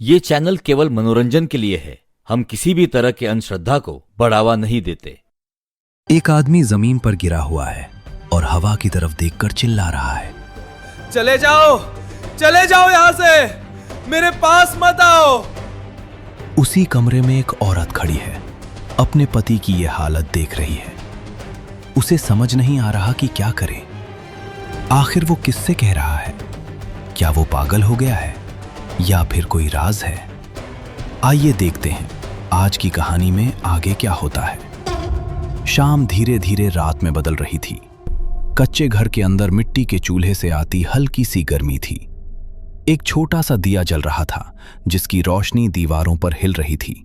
ये चैनल केवल मनोरंजन के लिए है। हम किसी भी तरह के अंधश्रद्धा को बढ़ावा नहीं देते। एक आदमी जमीन पर गिरा हुआ है और हवा की तरफ देखकर चिल्ला रहा है, चले जाओ यहाँ से, मेरे पास मत आओ। उसी कमरे में एक औरत खड़ी है, अपने पति की ये हालत देख रही है। उसे समझ नहीं आ रहा कि क्या करे। आखिर वो किससे कह रहा है? क्या वो पागल हो गया है या फिर कोई राज है? आइए देखते हैं आज की कहानी में आगे क्या होता है। शाम धीरे धीरे रात में बदल रही थी। कच्चे घर के अंदर मिट्टी के चूल्हे से आती हल्की सी गर्मी थी। एक छोटा सा दिया जल रहा था जिसकी रोशनी दीवारों पर हिल रही थी।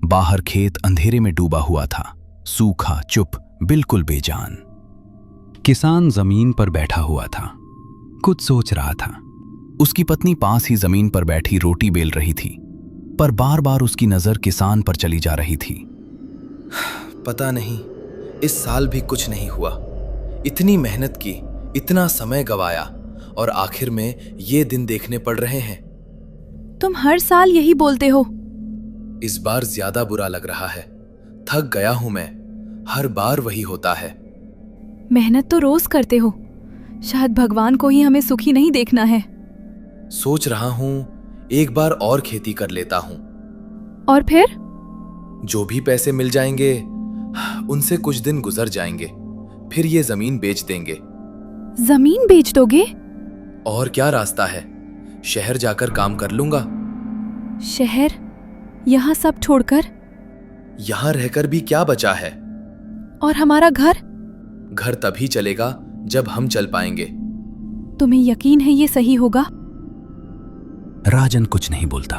बाहर खेत अंधेरे में डूबा हुआ था, सूखा, चुप, बिल्कुल बेजान। किसान जमीन पर बैठा हुआ था, कुछ सोच रहा था। उसकी पत्नी पास ही जमीन पर बैठी रोटी बेल रही थी, पर बार बार उसकी नजर किसान पर चली जा रही थी। पता नहीं इस साल भी कुछ नहीं हुआ। इतनी मेहनत की, इतना समय गवाया और आखिर में ये दिन देखने पड़ रहे हैं। तुम हर साल यही बोलते हो। इस बार ज्यादा बुरा लग रहा है। थक गया हूं मैं। हर बार वही होता है। मेहनत तो रोज करते हो, शायद भगवान को ही हमें सुखी नहीं देखना है। सोच रहा हूं एक बार और खेती कर लेता हूं। और फिर? जो भी पैसे मिल जाएंगे उनसे कुछ दिन गुजर जाएंगे, फिर ये जमीन बेच देंगे। जमीन बेच दोगे? और क्या रास्ता है? शहर जाकर काम कर लूंगा। शहर? यहाँ सब छोड़कर? यहाँ रहकर भी क्या बचा है? और हमारा घर? घर तभी चलेगा जब हम चल पाएंगे। तुम्हें यकीन है ये सही होगा? राजन कुछ नहीं बोलता।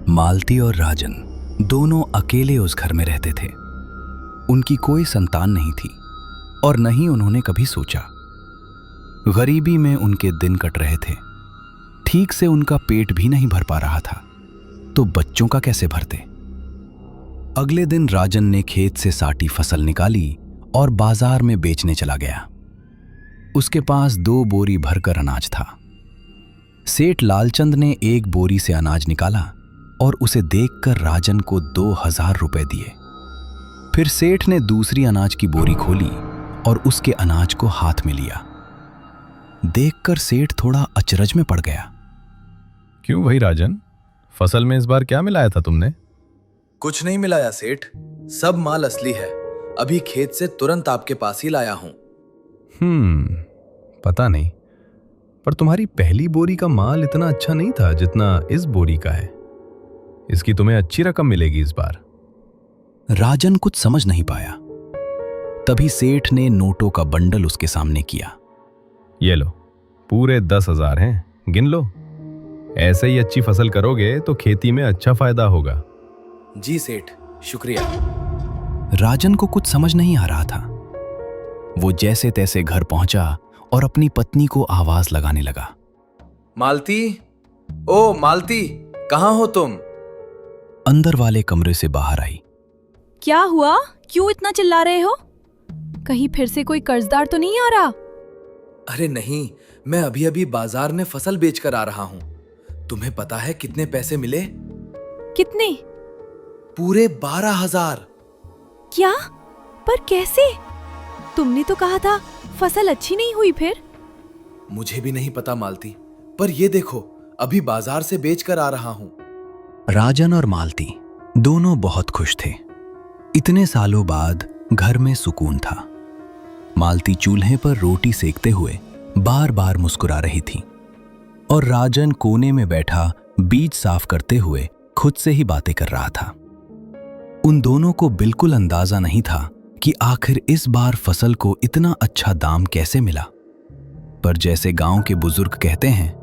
मालती और राजन दोनों अकेले उस घर में रहते थे। उनकी कोई संतान नहीं थी और न ही उन्होंने कभी सोचा। गरीबी में उनके दिन कट रहे थे। ठीक से उनका पेट भी नहीं भर पा रहा था, तो बच्चों का कैसे भरते? अगले दिन राजन ने खेत से साटी फसल निकाली और बाजार में बेचने चला गया। उसके पास 2 बोरी भरकर अनाज था। सेठ लालचंद ने एक बोरी से अनाज निकाला और उसे देखकर राजन को 2000 रुपए दिए। फिर सेठ ने दूसरी अनाज की बोरी खोली और उसके अनाज को हाथ में लिया। देखकर सेठ थोड़ा अचरज में पड़ गया। क्यों भाई राजन, फसल में इस बार क्या मिलाया था तुमने? कुछ नहीं मिलाया सेठ, सब माल असली है। अभी खेत से तुरंत आपके पास ही लाया हूं। पता नहीं, पर तुम्हारी पहली बोरी का माल इतना अच्छा नहीं था जितना इस बोरी का है। इसकी तुम्हें अच्छी रकम मिलेगी इस बार। राजन कुछ समझ नहीं पाया। तभी सेठ ने नोटों का बंडल उसके सामने किया। ये लो, पूरे 10,000 हैं, गिन लो। ऐसे ही अच्छी फसल करोगे तो खेती में अच्छा फायदा होगा। जी सेठ, शुक्रिया। राजन को कुछ समझ नहीं आ रहा था। वो जैसे तैसे घर पहुंचा और अपनी पत्नी को आवाज लगाने लगा। मालती, ओ मालती, कहाँ हो तुम? अंदर वाले कमरे से बाहर आई। क्या हुआ? क्यों इतना चिल्ला रहे हो? कहीं फिर से कोई कर्जदार तो नहीं आ रहा? अरे नहीं, मैं अभी अभी बाजार में फसल बेचकर आ रहा हूँ। तुम्हें पता है कितने पैसे मिले? कितने? पूरे 12,000। क्या? पर कैसे? तुमने तो कहा था फसल अच्छी नहीं हुई। फिर? मुझे भी नहीं पता मालती, पर ये देखो, अभी बाजार से बेच कर आ रहा हूं। राजन और मालती दोनों बहुत खुश थे। इतने सालों बाद घर में सुकून था। मालती चूल्हे पर रोटी सेकते हुए बार बार मुस्कुरा रही थी और राजन कोने में बैठा बीज साफ करते हुए खुद से ही बातें कर रहा था। उन दोनों को बिल्कुल अंदाजा नहीं था कि आखिर इस बार फसल को इतना अच्छा दाम कैसे मिला। पर जैसे गांव के बुजुर्ग कहते हैं,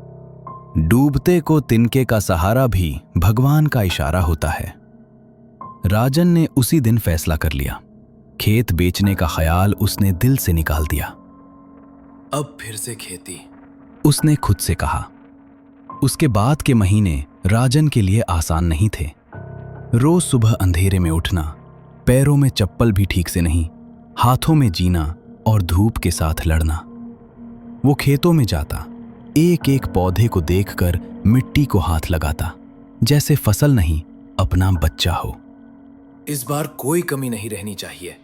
डूबते को तिनके का सहारा भी भगवान का इशारा होता है। राजन ने उसी दिन फैसला कर लिया। खेत बेचने का ख्याल उसने दिल से निकाल दिया। अब फिर से खेती, उसने खुद से कहा। उसके बाद के महीने राजन के लिए आसान नहीं थे। रोज सुबह अंधेरे में उठना, पैरों में चप्पल भी ठीक से नहीं, हाथों में जीना और धूप के साथ लड़ना। वो खेतों में जाता, एक एक पौधे को देखकर मिट्टी को हाथ लगाता जैसे फसल नहीं अपना बच्चा हो। इस बार कोई कमी नहीं रहनी चाहिए,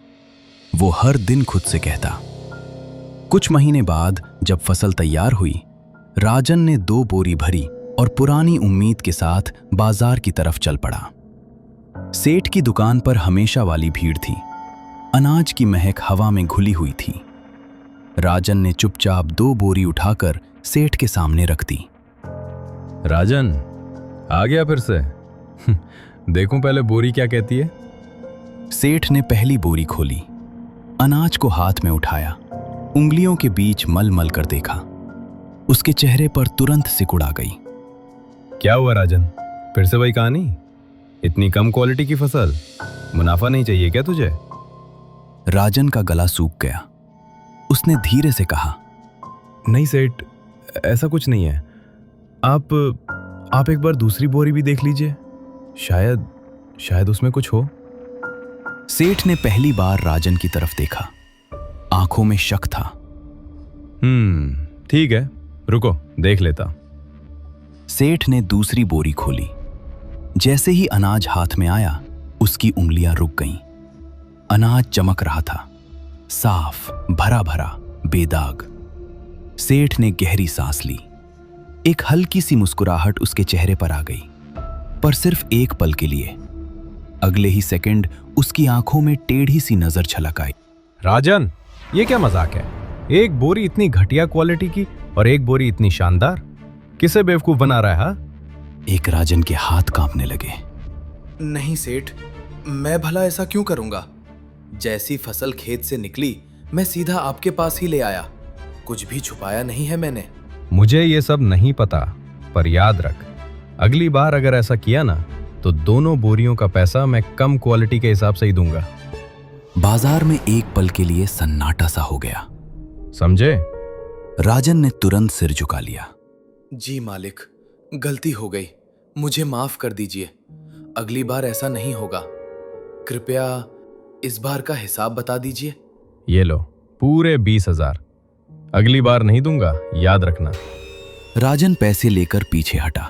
वो हर दिन खुद से कहता। कुछ महीने बाद जब फसल तैयार हुई, राजन ने 2 बोरी भरी और पुरानी उम्मीद के साथ बाजार की तरफ चल पड़ा। सेठ की दुकान पर हमेशा वाली भीड़ थी। अनाज की महक हवा में घुली हुई थी। राजन ने चुपचाप 2 बोरी उठाकर सेठ के सामने रख दी। राजन, आ गया फिर से। देखूं पहले बोरी क्या कहती है। सेठ ने पहली बोरी खोली, अनाज को हाथ में उठाया, उंगलियों के बीच मल मल कर देखा। उसके चेहरे पर तुरंत सिकुड़ आ गई। क्या हुआ राजन, फिर से वही कहानी? इतनी कम क्वालिटी की फसल, मुनाफा नहीं चाहिए क्या तुझे? राजन का गला सूख गया। उसने धीरे से कहा, नहीं सेठ, ऐसा कुछ नहीं है। आप एक बार दूसरी बोरी भी देख लीजिए, शायद उसमें कुछ हो। सेठ ने पहली बार राजन की तरफ देखा। आंखों में शक था। ठीक है, रुको देख लेता। सेठ ने दूसरी बोरी खोली। जैसे ही अनाज हाथ में आया, उसकी उंगलियां रुक गईं। अनाज चमक रहा था, साफ, भरा भरा, बेदाग। सेठ ने गहरी सांस ली। एक हल्की सी मुस्कुराहट उसके चेहरे पर आ गई, पर सिर्फ एक पल के लिए। अगले ही सेकंड उसकी आंखों में टेढ़ी सी नजर छलक आई। राजन, ये क्या मजाक है? एक बोरी इतनी घटिया क्वालिटी की और एक बोरी इतनी शानदार। किसे बेवकूफ बना रहा है? हाँ? एक राजन के हाथ कांपने लगे। नहीं सेठ, मैं भला ऐसा क्यों करूंगा? जैसी फसल खेत से निकली, मैं सीधा आपके पास ही ले आया। कुछ भी छुपाया नहीं है मैंने। मुझे ये सब नहीं पता, पर याद रख, अगली बार अगर ऐसा किया ना, तो दोनों बोरियों का पैसा मैं कम क्वालिटी के हिसाब से ही दूंगा। बाजार में एक पल के लिए सन्नाटा सा हो गया। समझे? राजन ने तुरंत सिर झुका लिया। जी मालिक, गलती हो गई, मुझे माफ कर दीजिए। अगली बार ऐसा नहीं होगा। कृपया इस बार का हिसाब बता दीजिए। ये लो, पूरे 20,000। अगली बार नहीं दूंगा, याद रखना। राजन पैसे लेकर पीछे हटा।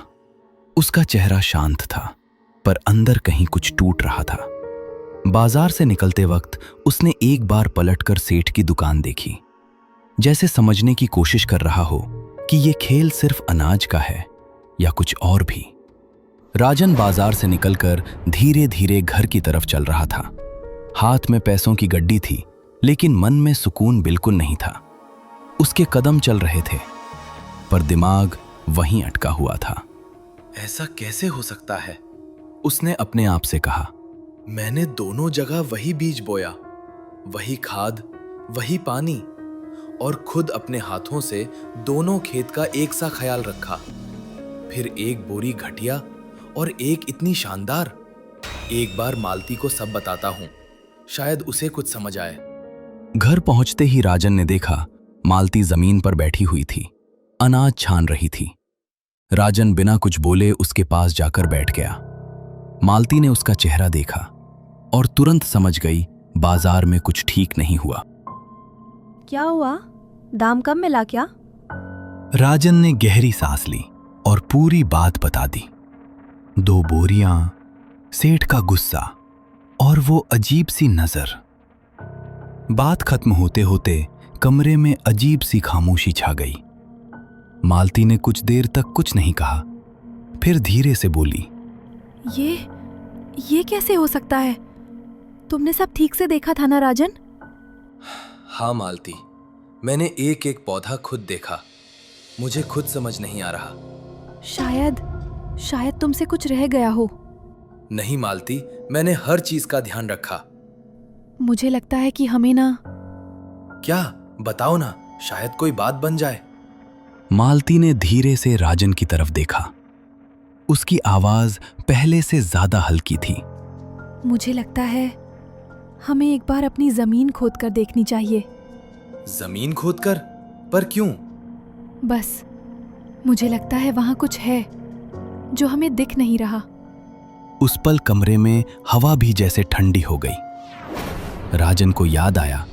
उसका चेहरा शांत था, पर अंदर कहीं कुछ टूट रहा था। बाजार से निकलते वक्त उसने एक बार पलटकर सेठ की दुकान देखी, जैसे समझने की कोशिश कर रहा हो कि ये खेल सिर्फ अनाज का है या कुछ और भी। राजन बाजार से निकलकर धीरे धीरे घर की तरफ चल रहा था। हाथ में पैसों की गड्डी थी, लेकिन मन में सुकून बिल्कुल नहीं था। उसके कदम चल रहे थे, पर दिमाग वहीं अटका हुआ था। ऐसा कैसे हो सकता है? उसने अपने आप से कहा। मैंने दोनों जगह वही बीज बोया, वही खाद, वही पानी, और खुद अपने हाथों से दोनों खेत का एक सा ख्याल रखा। फिर एक बोरी घटिया और एक इतनी शानदार। एक बार मालती को सब बताता हूं, शायद उसे कुछ समझ आए। घर पहुंचते ही राजन ने देखा मालती जमीन पर बैठी हुई थी, अनाज छान रही थी। राजन बिना कुछ बोले उसके पास जाकर बैठ गया। मालती ने उसका चेहरा देखा और तुरंत समझ गई बाजार में कुछ ठीक नहीं हुआ। क्या हुआ? दाम कम मिला क्या? राजन ने गहरी सांस ली और पूरी बात बता दी। 2 बोरियां, सेठ का गुस्सा और वो अजीब सी नजर। बात खत्म होते होते कमरे में अजीब सी खामोशी छा गई। मालती ने कुछ देर तक कुछ नहीं कहा, फिर धीरे से बोली, ये कैसे हो सकता है? तुमने सब ठीक से देखा था ना राजन? हाँ मालती, मैंने एक एक पौधा खुद देखा। मुझे खुद समझ नहीं आ रहा। शायद तुमसे कुछ रह गया हो। नहीं मालती, मैंने हर चीज का ध्यान रखा। मुझे लगता है कि हमें ना। क्या? बताओ ना, शायद कोई बात बन जाए। मालती ने धीरे से राजन की तरफ देखा। उसकी आवाज पहले से ज्यादा हल्की थी। मुझे लगता है हमें एक बार अपनी जमीन खोद कर देखनी चाहिए। जमीन खोदकर? पर क्यों? बस मुझे लगता है वहां कुछ है जो हमें दिख नहीं रहा। उस पल कमरे में हवा भी जैसे ठंडी हो गई। राजन को याद आया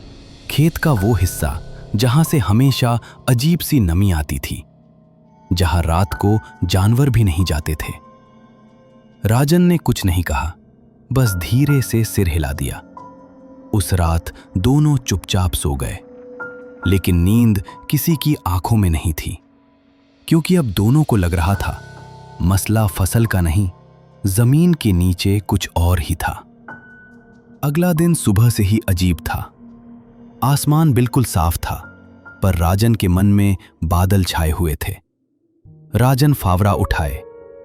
खेत का वो हिस्सा जहां से हमेशा अजीब सी नमी आती थी, जहां रात को जानवर भी नहीं जाते थे। राजन ने कुछ नहीं कहा, बस धीरे से सिर हिला दिया। उस रात दोनों चुपचाप सो गए, लेकिन नींद किसी की आंखों में नहीं थी, क्योंकि अब दोनों को लग रहा था मसला फसल का नहीं, जमीन के नीचे कुछ और ही था। अगला दिन सुबह से ही अजीब था। आसमान बिल्कुल साफ था, पर राजन के मन में बादल छाए हुए थे। राजन फावड़ा उठाए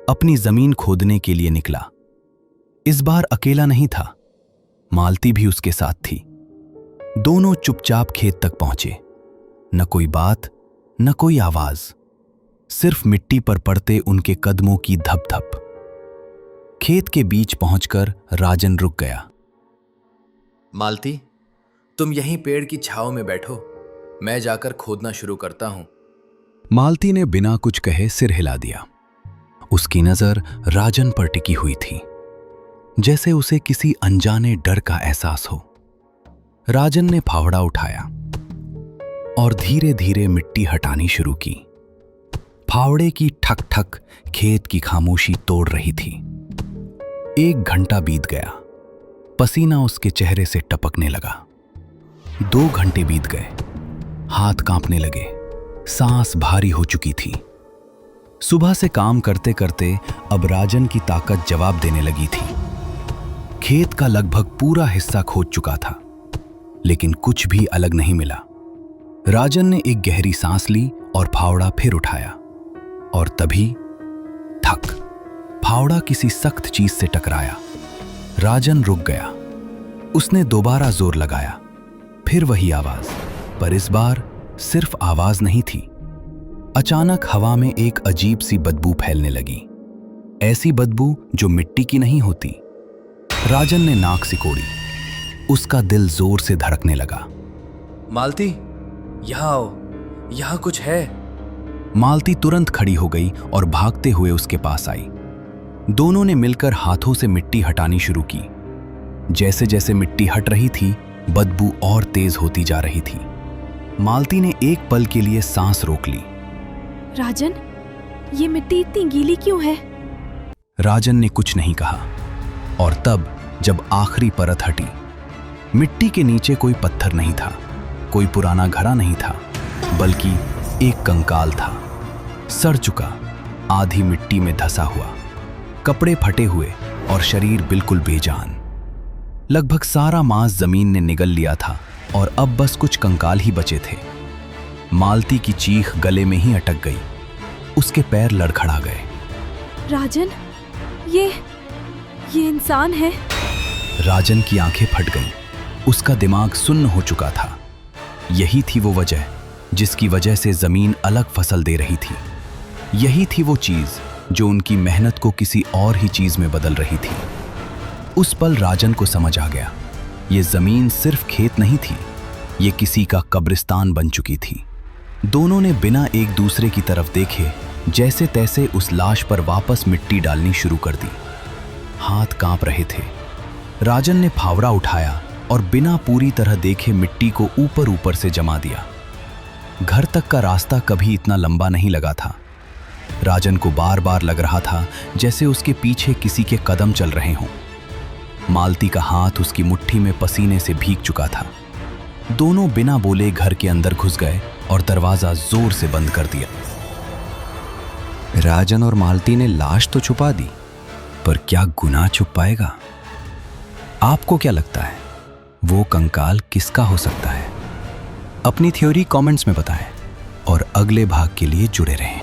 अपनी जमीन खोदने के लिए निकला। इस बार अकेला नहीं था, मालती भी उसके साथ थी। दोनों चुपचाप खेत तक पहुंचे। न कोई बात, न कोई आवाज, सिर्फ मिट्टी पर पड़ते उनके कदमों की धप-धप। खेत के बीच पहुंचकर राजन रुक गया। मालती, तुम यहीं पेड़ की छांव में बैठो, मैं जाकर खोदना शुरू करता हूं। मालती ने बिना कुछ कहे सिर हिला दिया। उसकी नजर राजन पर टिकी हुई थी, जैसे उसे किसी अनजाने डर का एहसास हो। राजन ने फावड़ा उठाया और धीरे धीरे मिट्टी हटानी शुरू की। फावड़े की ठक ठक खेत की खामोशी तोड़ रही थी। 1 घंटा बीत गया, पसीना उसके चेहरे से टपकने लगा। 2 घंटे बीत गए, हाथ कांपने लगे, सांस भारी हो चुकी थी। सुबह से काम करते करते अब राजन की ताकत जवाब देने लगी थी। खेत का लगभग पूरा हिस्सा खोद चुका था, लेकिन कुछ भी अलग नहीं मिला। राजन ने एक गहरी सांस ली और फावड़ा फिर उठाया, और तभी ठक, फावड़ा किसी सख्त चीज से टकराया। राजन रुक गया। उसने दोबारा जोर लगाया, फिर वही आवाज, पर इस बार सिर्फ आवाज नहीं थी। अचानक हवा में एक अजीब सी बदबू फैलने लगी, ऐसी बदबू जो मिट्टी की नहीं होती। राजन ने नाक सिकोड़ी। उसका दिल जोर से धड़कने लगा। मालती, यहां आओ, यहां कुछ है। मालती तुरंत खड़ी हो गई और भागते हुए उसके पास आई। दोनों ने मिलकर हाथों से मिट्टी हटानी शुरू की। जैसे जैसे मिट्टी हट रही थी, बदबू और तेज होती जा रही थी। मालती ने एक पल के लिए सांस रोक ली। राजन, ये मिट्टी इतनी गीली क्यों है? राजन ने कुछ नहीं कहा, और तब जब आखिरी परत हटी, मिट्टी के नीचे कोई पत्थर नहीं था, कोई पुराना घड़ा नहीं था, बल्कि एक कंकाल था, सड़ चुका, आधी मिट्टी में धंसा हुआ, कपड़े फटे हुए और शरीर बिल्कुल बेजान। लगभग सारा मांस जमीन ने निगल लिया था और अब बस कुछ कंकाल ही बचे थे। मालती की चीख गले में ही अटक गई। उसके पैर लड़खड़ा गए। राजन, ये इंसान है? राजन की आंखें फट गईं। उसका दिमाग सुन्न हो चुका था। यही थी वो वजह जिसकी वजह से जमीन अलग फसल दे रही थी। यही थी वो चीज जो उनकी मेहनत को किसी और ही चीज में बदल रही थी। उस पल राजन को समझ आ गया, ये जमीन सिर्फ खेत नहीं थी, ये किसी का कब्रिस्तान बन चुकी थी। दोनों ने बिना एक दूसरे की तरफ देखे जैसे तैसे उस लाश पर वापस मिट्टी डालनी शुरू कर दी। हाथ कांप रहे थे। राजन ने फावड़ा उठाया और बिना पूरी तरह देखे मिट्टी को ऊपर ऊपर से जमा दिया। घर तक का रास्ता कभी इतना लंबा नहीं लगा था। राजन को बार बार लग रहा था जैसे उसके पीछे किसी के कदम चल रहे हों। मालती का हाथ उसकी मुट्ठी में पसीने से भीग चुका था। दोनों बिना बोले घर के अंदर घुस गए और दरवाजा जोर से बंद कर दिया। राजन और मालती ने लाश तो छुपा दी, पर क्या गुनाह छुप पाएगा? आपको क्या लगता है, वो कंकाल किसका हो सकता है? अपनी थ्योरी कमेंट्स में बताएं और अगले भाग के लिए जुड़े रहें।